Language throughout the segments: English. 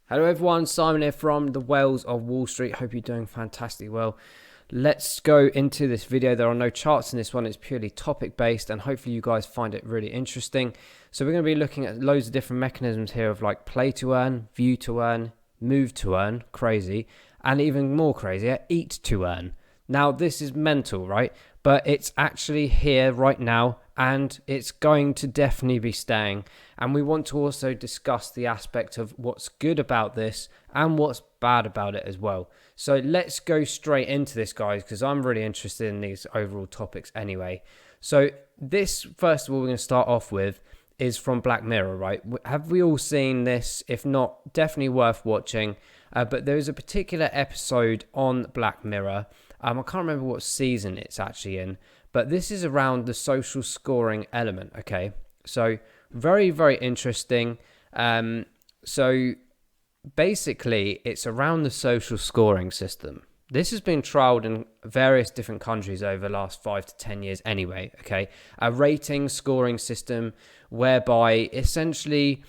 Hello everyone, Simon here from the Whales of Wall Street. Hope you're doing fantastically well. Let's go into this video. There are no charts in this one. It's purely topic based and hopefully you guys find it really interesting. So we're going to be looking at loads of different mechanisms here of like Play2Earn, View2Earn, Move2Earn, crazy, and even more crazier, Eat2Earn. Now this is mental, right? But it's actually here right now and it's going to definitely be staying. And we want to also discuss the aspect of what's good about this and what's bad about it as well. So let's go straight into this, guys, because I'm really interested in these overall topics anyway. So this, first of all, we're going to start off with is from Black Mirror, right? Have we all seen this? If not, definitely worth watching. But there is a particular episode on Black Mirror. I can't remember what season it's actually in, but this is around the social scoring element, okay? So very, very interesting. So basically, it's around the social scoring system. This has been trialed in various different countries over the last 5 to 10 years anyway, okay? A rating scoring system whereby essentially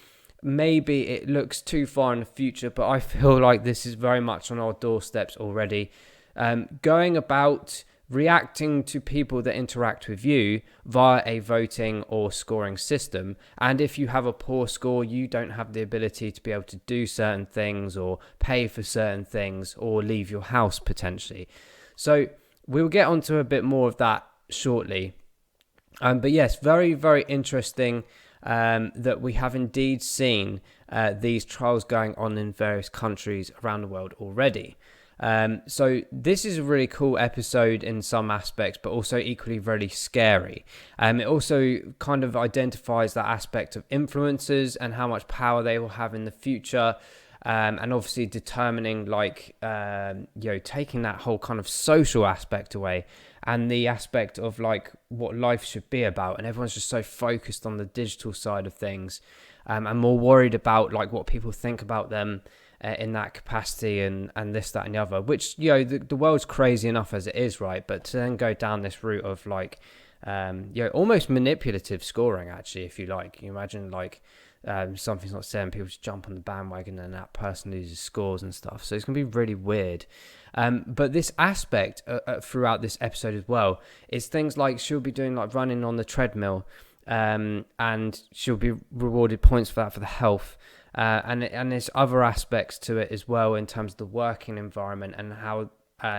maybe it looks too far in the future, but I feel like this is very much on our doorsteps already. Going about reacting to people that interact with you via a voting or scoring system. And if you have a poor score, you don't have the ability to be able to do certain things or pay for certain things or leave your house potentially. So we'll get onto a bit more of that shortly. But yes, very, very interesting that we have indeed seen these trials going on in various countries around the world already. So this is a really cool episode in some aspects, but also equally really scary. It also kind of identifies that aspect of influencers and how much power they will have in the future. And obviously determining taking that whole kind of social aspect away and the aspect of like what life should be about. And everyone's just so focused on the digital side of things, and more worried about like what people think about them in that capacity and this, that and the other, which, the world's crazy enough as it is, right? But to then go down this route of like, almost manipulative scoring, actually, if you like. You imagine like something's not said and people just jump on the bandwagon and that person loses scores and stuff. So it's going to be really weird. But this aspect throughout this episode as well is things like she'll be doing like running on the treadmill, and she'll be rewarded points for that for the health. And there's other aspects to it as well in terms of the working environment and how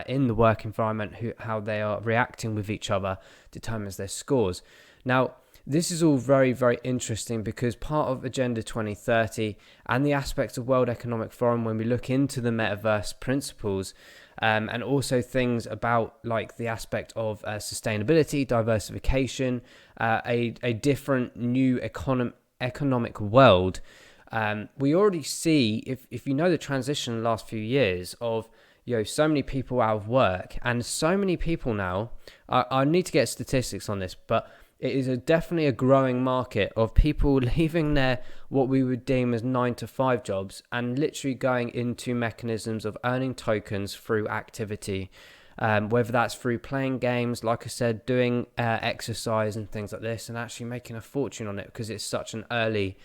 in the work environment how they are reacting with each other determines their scores. Now, this is all very, very interesting because part of Agenda 2030 and the aspects of World Economic Forum, when we look into the metaverse principles, and also things about like the aspect of sustainability, diversification, a different new economic world. We already see, if you know the transition in the last few years of so many people out of work and so many people now, I need to get statistics on this, but it is definitely a growing market of people leaving their what we would deem as 9-to-5 jobs and literally going into mechanisms of earning tokens through activity, whether that's through playing games, like I said, doing exercise and things like this, and actually making a fortune on it because it's such an early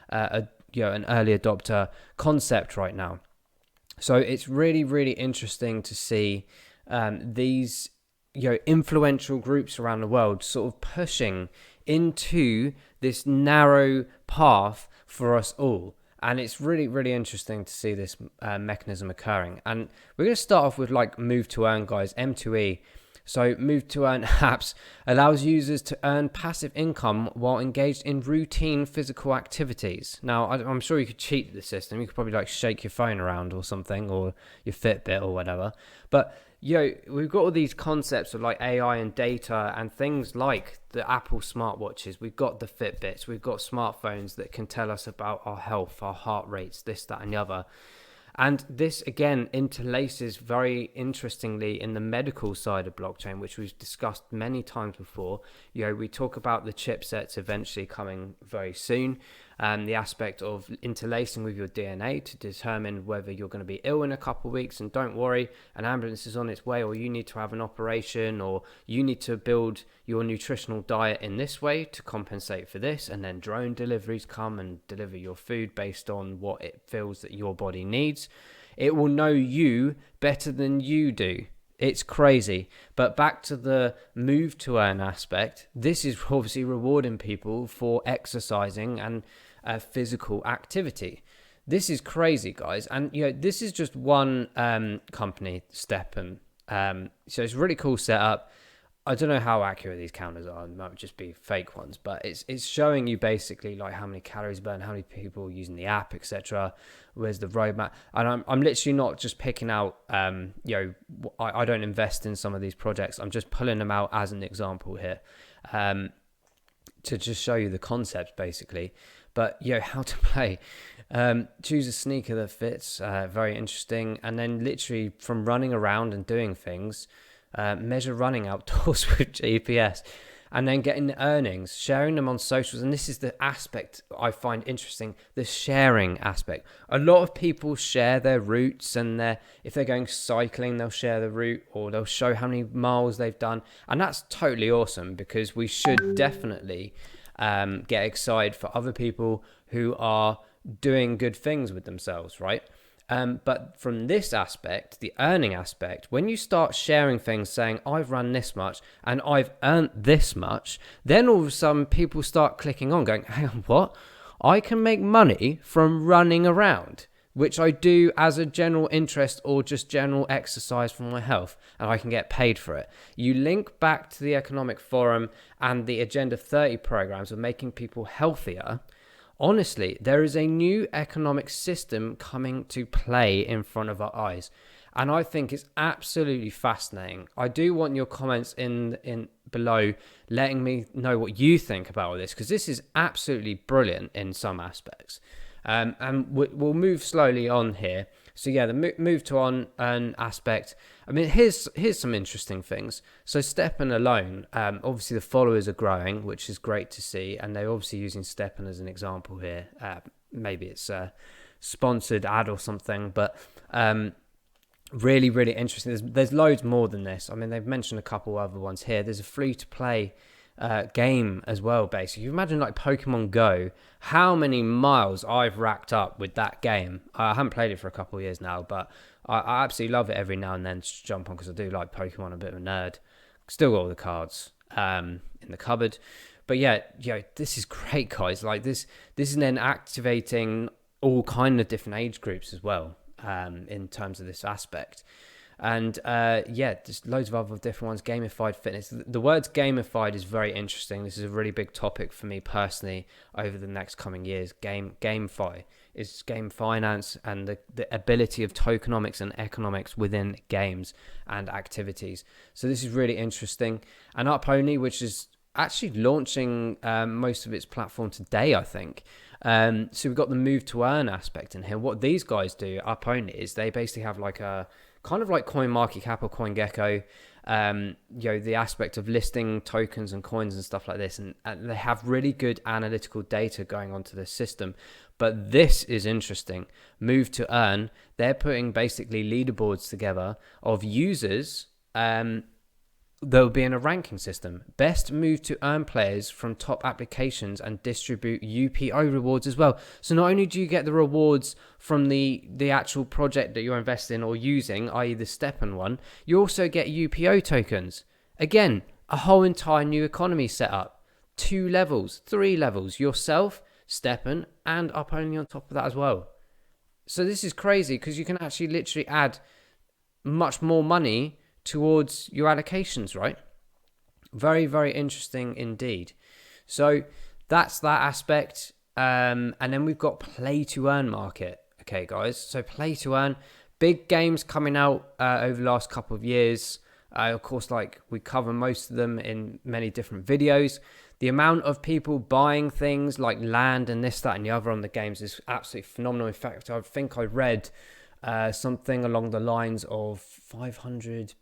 an early adopter concept right now. So it's really, really interesting to see these influential groups around the world sort of pushing into this narrow path for us all. And it's really, really interesting to see this mechanism occurring. And we're going to start off with like Move2Earn, guys, M2E. So Move2Earn apps allows users to earn passive income while engaged in routine physical activities. Now, I'm sure you could cheat the system. You could probably like shake your phone around or something, or your Fitbit or whatever. But we've got all these concepts of like AI and data and things like the Apple smartwatches. We've got the Fitbits. We've got smartphones that can tell us about our health, our heart rates, this, that, and the other. And this, again, interlaces very interestingly in the medical side of blockchain, which we've discussed many times before. We talk about the chipsets eventually coming very soon. the aspect of interlacing with your DNA to determine whether you're going to be ill in a couple of weeks. And don't worry, an ambulance is on its way, or you need to have an operation, or you need to build your nutritional diet in this way to compensate for this. And then drone deliveries come and deliver your food based on what it feels that your body needs. It will know you better than you do. It's crazy. But back to the Move2Earn aspect, this is obviously rewarding people for exercising and physical activity. This is crazy, guys. And this is just one company, StepN. So it's a really cool setup. I don't know how accurate these counters are. It might just be fake ones, but it's showing you basically like how many calories burned, how many people are using the app, etc. Where's the roadmap? And I'm literally not just picking out. I don't invest in some of these projects. I'm just pulling them out as an example here, to just show you the concept basically. But how to play. Choose a sneaker that fits. Very interesting. And then literally from running around and doing things. Measure running outdoors with GPS, and then getting the earnings, sharing them on socials. And this is the aspect I find interesting, the sharing aspect. A lot of people share their routes, and if they're going cycling, they'll share the route, or they'll show how many miles they've done. And that's totally awesome, because we should definitely get excited for other people who are doing good things with themselves, right? But from this aspect, the earning aspect, when you start sharing things saying, I've run this much and I've earned this much, then all of a sudden people start clicking on going, hang on, what? I can make money from running around, which I do as a general interest or just general exercise for my health, and I can get paid for it. You link back to the Economic Forum and the Agenda 30 programs of making people healthier. Honestly, there is a new economic system coming to play in front of our eyes, and I think it's absolutely fascinating. I do want your comments in below, letting me know what you think about all this, because this is absolutely brilliant in some aspects. And we'll move slowly on here. So the Move2Earn aspect. I mean, here's some interesting things. So StepN alone, obviously the followers are growing, which is great to see, and they're obviously using StepN as an example here. Maybe it's a sponsored ad or something, but really, really interesting. There's loads more than this. I mean, they've mentioned a couple other ones here. There's a free-to-play game as well, basically. You imagine like Pokemon Go, how many miles I've racked up with that game. I haven't played it for a couple of years now, but I absolutely love it every now and then to jump on, because I do like Pokemon, I'm a bit of a nerd. Still got all the cards in the cupboard. But this is great, guys. Like this is then activating all kind of different age groups as well, in terms of this aspect. And just loads of other different ones. Gamified fitness. The words gamified is very interesting. This is a really big topic for me personally over the next coming years. Gamify is game finance and the ability of tokenomics and economics within games and activities. So this is really interesting. And Up-Only, which is actually launching most of its platform today, I think. So we've got the Move2Earn aspect in here. What these guys do, Up-Only, is they basically have like a kind of like CoinMarketCap or CoinGecko, the aspect of listing tokens and coins and stuff like this, and they have really good analytical data going onto the system. But this is interesting. Move2Earn, they're putting basically leaderboards together of users. They'll be in a ranking system. Best Move2Earn players from top applications, and distribute UPO rewards as well. So not only do you get the rewards from the actual project that you're investing in or using, i.e. the StepN one, you also get UPO tokens. Again, a whole entire new economy set up. 2 levels, 3 levels. Yourself, StepN, and Up-Only on top of that as well. So this is crazy, because you can actually literally add much more money towards your allocations, right? Very, very interesting indeed. So that's that aspect. And then we've got Play2Earn market. Okay, guys. So Play2Earn, big games coming out over the last couple of years. Of course, like we cover most of them in many different videos. The amount of people buying things like land and this, that, and the other on the games is absolutely phenomenal. In fact, I think I read something along the lines of $500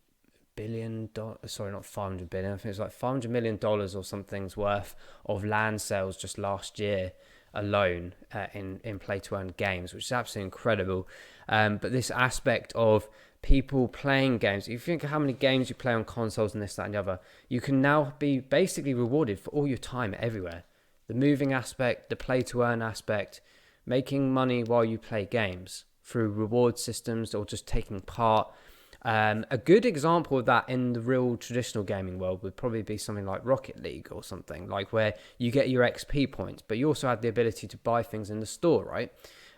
billion, sorry, not 500 billion, I think it's like $500 million or something's worth of land sales just last year alone in Play2Earn games, which is absolutely incredible. But this aspect of people playing games, if you think of how many games you play on consoles and this, that, and the other, you can now be basically rewarded for all your time everywhere. The moving aspect, the Play2Earn aspect, making money while you play games through reward systems or just taking part. A good example of that in the real traditional gaming world would probably be something like Rocket League or something, like where you get your XP points, but you also have the ability to buy things in the store, right?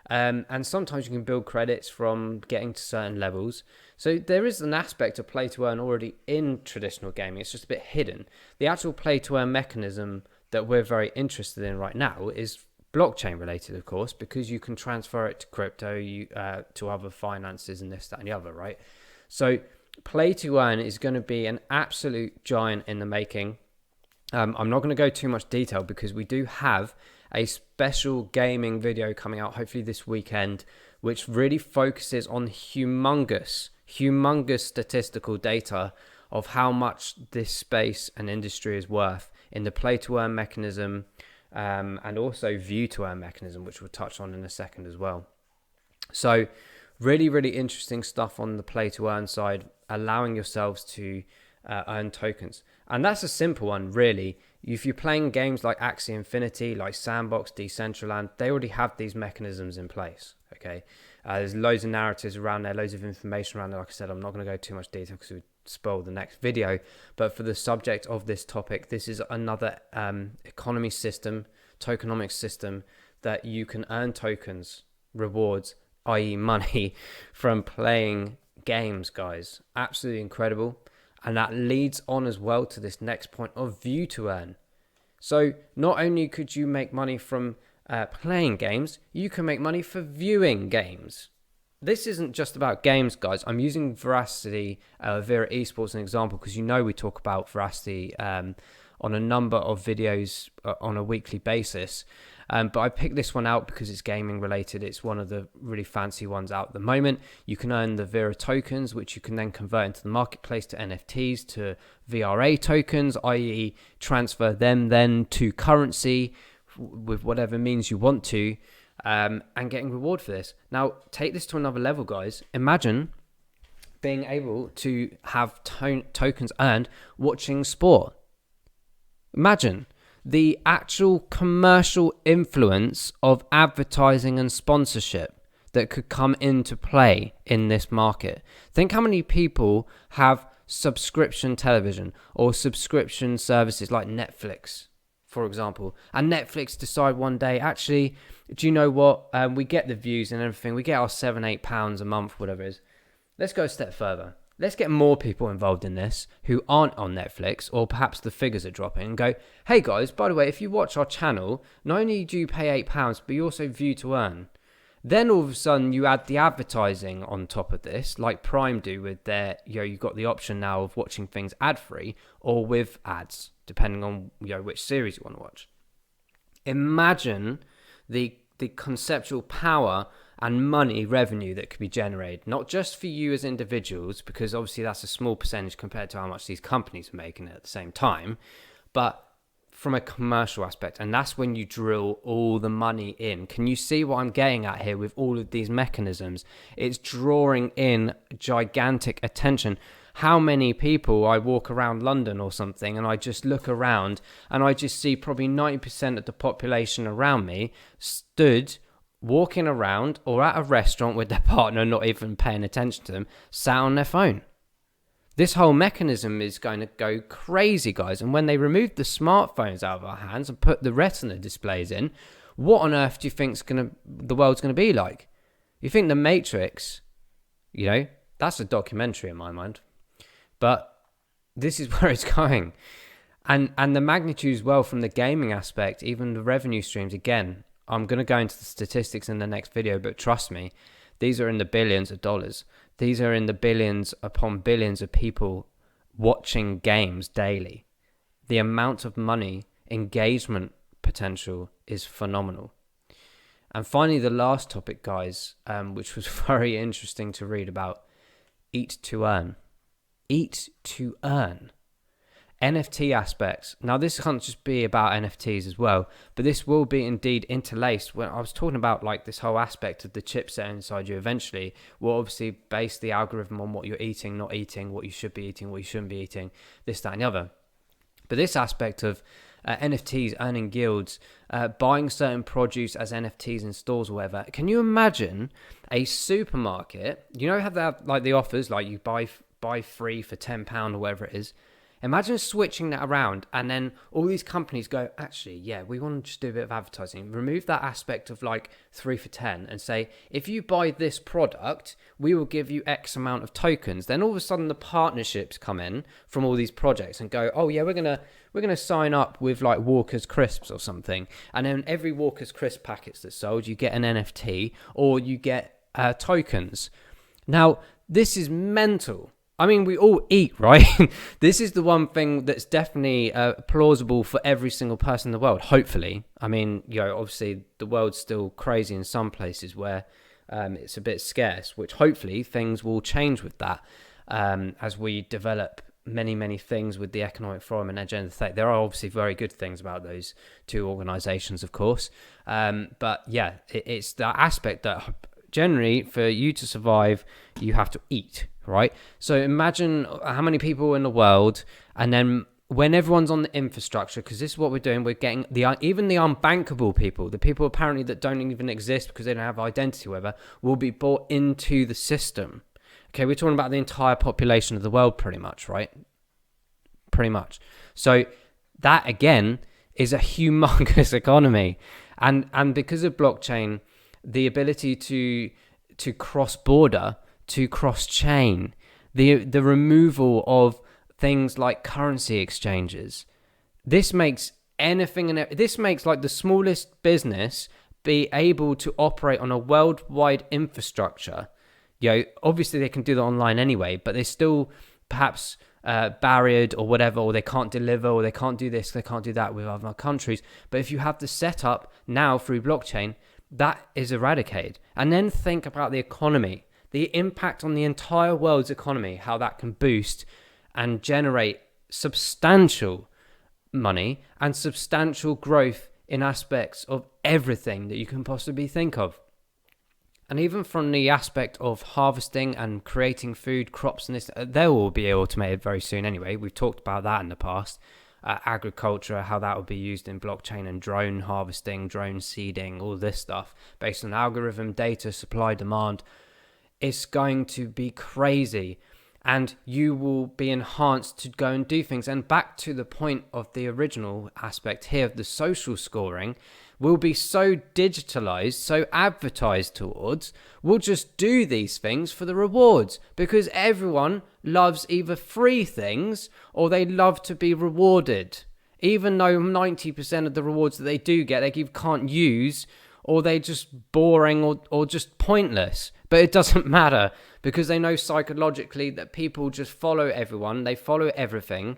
And sometimes you can build credits from getting to certain levels. So there is an aspect of Play2Earn already in traditional gaming. It's just a bit hidden. The actual Play2Earn mechanism that we're very interested in right now is blockchain related, of course, because you can transfer it to crypto, to other finances and this, that, and the other, right? So Play2Earn is going to be an absolute giant in the making. I'm not going to go too much detail because we do have a special gaming video coming out hopefully this weekend, which really focuses on humongous statistical data of how much this space and industry is worth in the Play2Earn mechanism, and also View2Earn mechanism, which we'll touch on in a second as well. So really interesting stuff on the Play2Earn side, allowing yourselves to earn tokens. And that's a simple one, really. If you're playing games like Axie Infinity, like Sandbox, Decentraland, they already have these mechanisms in place, okay? There's loads of narratives around there, loads of information around there. Like I said, I'm not going to go too much detail because it would spoil the next video. But for the subject of this topic, this is another economy system, tokenomics system, that you can earn tokens, rewards, i.e. money, from playing games, guys. Absolutely incredible. And that leads on as well to this next point of View2Earn. So not only could you make money from playing games, you can make money for viewing games. This isn't just about games, guys. I'm using Veracity, Vera Esports, as an example, because you know we talk about Veracity on a number of videos on a weekly basis. But I picked this one out because it's gaming related. It's one of the really fancy ones out at the moment. You can earn the Vera tokens, which you can then convert into the marketplace to NFTs, to VRA tokens, i.e. transfer them then to currency with whatever means you want to, and getting reward for this. Now, take this to another level, guys. Imagine being able to have tokens earned watching sport. Imagine the actual commercial influence of advertising and sponsorship that could come into play in this market. Think how many people have subscription television or subscription services like Netflix, for example, and Netflix decide one day, actually, do you know what? We get the views and everything. We get our £7-8 a month, whatever it is. Let's go a step further. Let's get more people involved in this who aren't on Netflix, or perhaps the figures are dropping, and go, hey guys, by the way, if you watch our channel, not only do you pay £8, but you also View2Earn. Then all of a sudden you add the advertising on top of this, like Prime do with their, you've got the option now of watching things ad-free or with ads, depending on which series you want to watch. Imagine the conceptual power and money revenue that could be generated, not just for you as individuals, because obviously that's a small percentage compared to how much these companies are making at the same time, but from a commercial aspect. And that's when you drill all the money in. Can you see what I'm getting at here with all of these mechanisms? It's drawing in gigantic attention. How many people, I walk around London or something and I just look around and I just see probably 90% of the population around me stood walking around or at a restaurant with their partner, not even paying attention to them, sat on their phone. This whole mechanism is going to go crazy, guys. And when they remove the smartphones out of our hands and put the retina displays in, what on earth do you think the world's going to be like? You think The Matrix, that's a documentary in my mind. But this is where it's going. And the magnitude as well from the gaming aspect, even the revenue streams, again, I'm going to go into the statistics in the next video, but trust me, these are in the billions of dollars. These are in the billions upon billions of people watching games daily. The amount of money, engagement potential is phenomenal. And finally, the last topic, guys, which was very interesting to read about, Eat2Earn. Eat2Earn. NFT aspects. Now, this can't just be about NFTs as well, but this will be indeed interlaced. When I was talking about like this whole aspect of the chipset inside you, eventually will obviously base the algorithm on what you're eating, not eating, what you should be eating, what you shouldn't be eating, this, that, and the other. But this aspect of NFTs earning guilds, buying certain produce as NFTs in stores or whatever. Can you imagine a supermarket? You know, have that like the offers, like you buy free for £10 or whatever it is. Imagine switching that around and then all these companies go, actually, yeah, we want to just do a bit of advertising. Remove that aspect of like 3 for 10 and say, if you buy this product, we will give you X amount of tokens. Then all of a sudden the partnerships come in from all these projects and go, oh yeah, we're gonna sign up with like Walker's Crisps or something. And then every Walker's Crisp packets that's sold, you get an NFT or you get tokens. Now, this is mental. I mean, we all eat, right? This is the one thing that's definitely plausible for every single person in the world, hopefully. I mean, you know, obviously the world's still crazy in some places where it's a bit scarce, which hopefully things will change with that as we develop many things with the Economic Forum and Agenda 30. There are obviously very good things about those two organizations, of course. But yeah, it's that aspect that generally for you to survive, you have to eat, right? So imagine how many people in the world, and then when everyone's on the infrastructure, because this is what we're doing, we're getting even the unbankable people, the people apparently that don't even exist because they don't have identity or whatever, will be brought into the system. Okay, we're talking about the entire population of the world pretty much, right? Pretty much. So that again is a humongous economy. And because of blockchain, the ability to cross border, to cross chain, the removal of things like currency exchanges, this makes this makes like the smallest business be able to operate on a worldwide infrastructure. You know, obviously they can do that online anyway, but they're still perhaps barriered or whatever, or they can't deliver, or they can't do this, they can't do that with other countries. But if you have the setup now through blockchain, that is eradicated. And then think about the economy, the impact on the entire world's economy, how that can boost and generate substantial money and substantial growth in aspects of everything that you can possibly think of. And even from the aspect of harvesting and creating food, crops and this, they will be automated very soon anyway. We've talked about that in the past. Agriculture, how that will be used in blockchain, and drone harvesting, drone seeding, all this stuff based on algorithm, data, supply, demand. It's going to be crazy, and you will be enhanced to go and do things. And back to the point of the original aspect here of the social scoring, will be so digitalized, so advertised towards. We'll just do these things for the rewards, because everyone loves either free things or they love to be rewarded. Even though 90% of the rewards that they do get, they can't use, or they're just boring or just pointless. But it doesn't matter, because they know psychologically that people just follow everyone, they follow everything.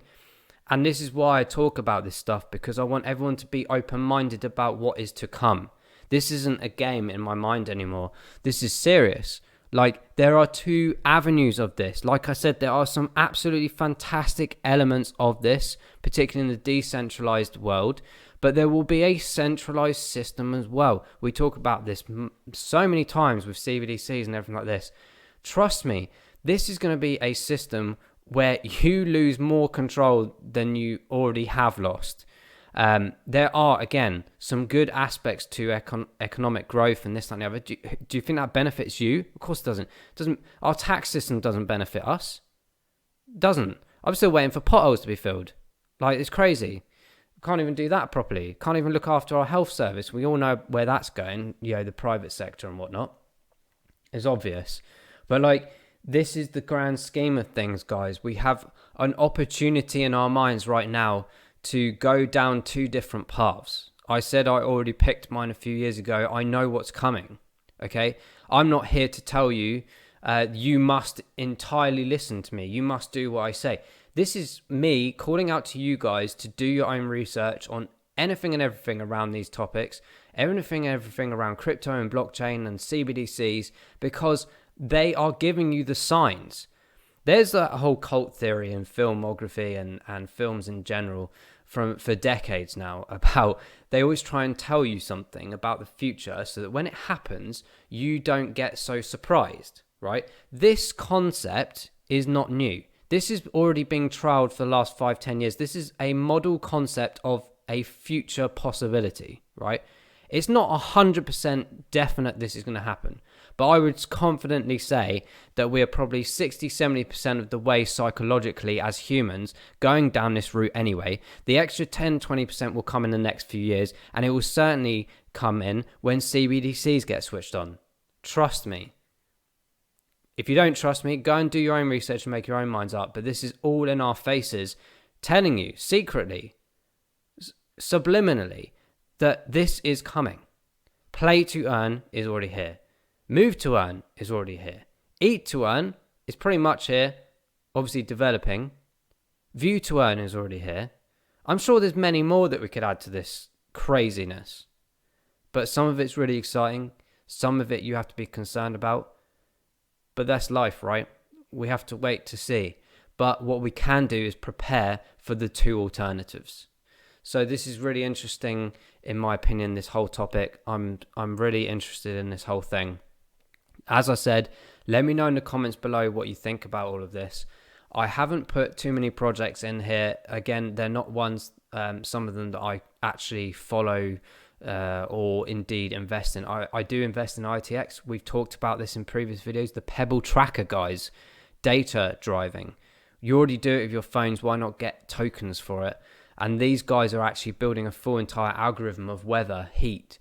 And this is why I talk about this stuff, because I want everyone to be open-minded about what is to come. This isn't a game in my mind anymore. This is serious. Like, there are two avenues of this. Like I said, there are some absolutely fantastic elements of this, particularly in the decentralized world, but there will be a centralized system as well. We talk about this so many times with CBDCs and everything like this. Trust me, this is going to be a system where you lose more control than you already have lost. There are, again, some good aspects to economic growth and this and the other. Do you think that benefits you? Of course it doesn't. Our tax system doesn't benefit us. Doesn't. I'm still waiting for potholes to be filled. Like, it's crazy. Can't even do that properly. Can't even look after our health service. We all know where that's going, you know, the private sector and whatnot. It's obvious. But like, this is the grand scheme of things, guys. We have an opportunity in our minds right now to go down two different paths. I said I already picked mine a few years ago. I know what's coming, okay? I'm not here to tell you, you must entirely listen to me. You must do what I say. This is me calling out to you guys to do your own research on anything and everything around these topics, everything around crypto and blockchain and CBDCs, because they are giving you the signs. There's a whole cult theory in filmography and films in general for decades now about they always try and tell you something about the future so that when it happens, you don't get so surprised, right? This concept is not new. This is already being trialed for the last 5-10 years. This is a model concept of a future possibility, right? It's not 100% definite this is going to happen, but I would confidently say that we are probably 60-70% of the way psychologically as humans going down this route anyway. The extra 10-20% will come in the next few years, and it will certainly come in when CBDCs get switched on. Trust me. If you don't trust me, go and do your own research and make your own minds up, but this is all in our faces telling you secretly, subliminally, that this is coming. Play2Earn is already here. Move2Earn is already here. Eat2Earn is pretty much here, obviously developing. View2Earn is already here. I'm sure there's many more that we could add to this craziness. But some of it's really exciting. Some of it you have to be concerned about. But that's life, right? We have to wait to see. But what we can do is prepare for the two alternatives. So this is really interesting, in my opinion, this whole topic. I'm really interested in this whole thing. As I said, let me know in the comments below what you think about all of this. I haven't put too many projects in here. Again, they're not ones, some of them that I actually follow or indeed invest in. I do invest in ITX. We've talked about this in previous videos. The Pebble Tracker, guys. Data driving. You already do it with your phones. Why not get tokens for it? And these guys are actually building a full entire algorithm of weather, heat,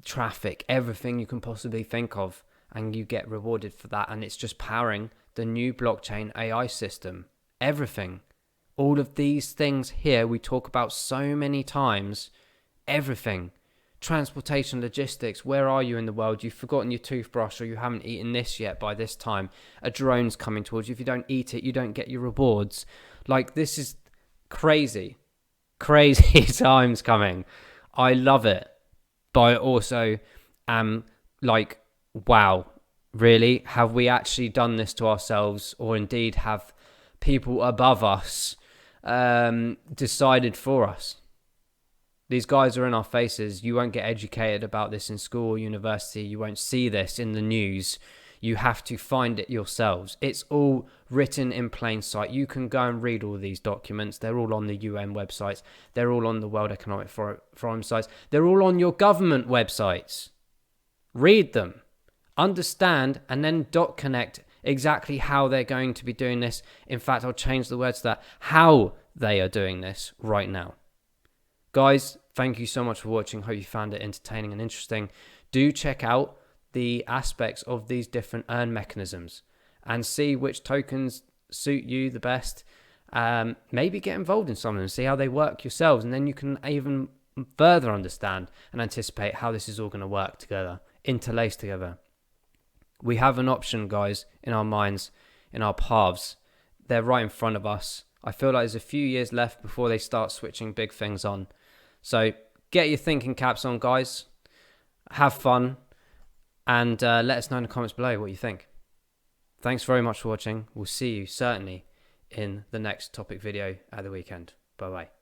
traffic, everything you can possibly think of. And you get rewarded for that. And it's just powering the new blockchain AI system. Everything. All of these things here we talk about so many times. Everything. Transportation, logistics. Where are you in the world? You've forgotten your toothbrush or you haven't eaten this yet by this time. A drone's coming towards you. If you don't eat it, you don't get your rewards. Like, this is crazy times coming. I love it, but I also am like, wow, really, have we actually done this to ourselves, or indeed have people above us decided for us? These guys are in our faces. You won't get educated about this in school or university. You won't see this in the news. You have to find it yourselves. It's all written in plain sight. You can go and read all these documents. They're all on the UN websites. They're all on the World Economic Forum sites. They're all on your government websites. Read them. Understand, and then connect exactly how they're going to be doing this. In fact, I'll change the words to that. How they are doing this right now. Guys, thank you so much for watching. Hope you found it entertaining and interesting. Do check out the aspects of these different earn mechanisms and see which tokens suit you the best. Maybe get involved in some of them, see how they work yourselves, and then you can even further understand and anticipate how this is all going to work together, interlaced together. We have an option, guys, in our minds, in our paths. They're right in front of us. I feel like there's a few years left before they start switching big things on. So get your thinking caps on, guys. Have fun. And let us know in the comments below what you think. Thanks very much for watching. We'll see you certainly in the next topic video at the weekend. Bye-bye.